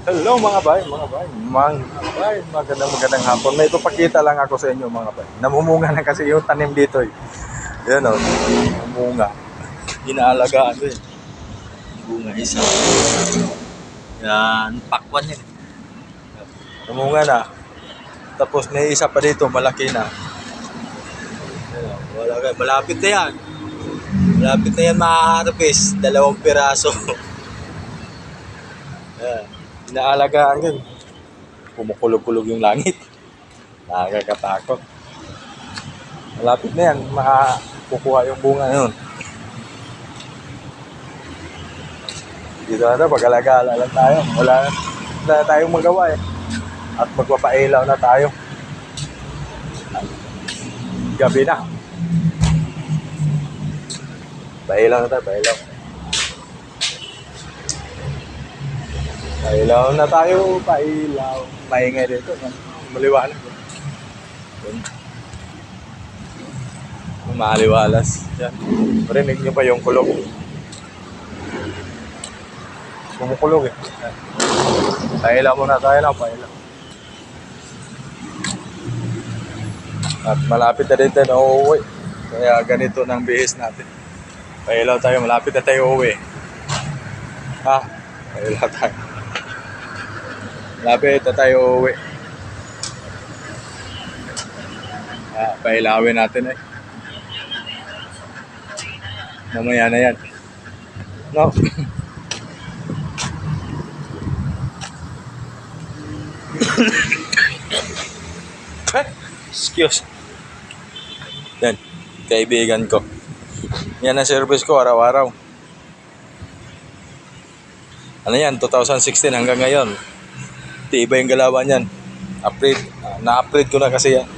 Hello mga bay, magandang hapon. May ipapakita lang ako sa inyo mga bay. Namumunga na kasi yung tanim dito eh. Yan o, namumunga. Inaalagaan ko eh. Bunga isa. Yan, pakwan yan. Namunga na. Tapos may isa pa dito, malaki na. Yan, malapit na yan. Malapit na yan makaharvest. 2 piraso. Yan. Inaalagaan yun. Kumukulog-kulog yung langit. Nakakatakot. Malapit na yan. Makakukuha yung bunga yun. Dito na pag-alagala lang tayo. Wala na tayong magawa eh. At magpapailaw na tayo. Gabi na. Pailaw na tayo, pailaw. Pailaw na tayo, pailaw. Maingay dito. Maliwanag. Maliwalas. Yan. Marinig nyo pa yung kulog. Kumukulog eh. Pailaw muna tayo lang, pailaw. At malapit na din tayo na uuwi. Kaya ganito ng bihis natin. Pailaw tayo, malapit na tayo uuwi. Ha? Pailaw tayo. Malapit na tayo uuwi. Pailawin natin eh. Mamaya na yan. No? Excuse. Yan, kaibigan ko. Yan ang service ko araw-araw. Ano yan, 2016 hanggang ngayon. Tiba yung galawan yan. Na-upgrade ko na kasi yan.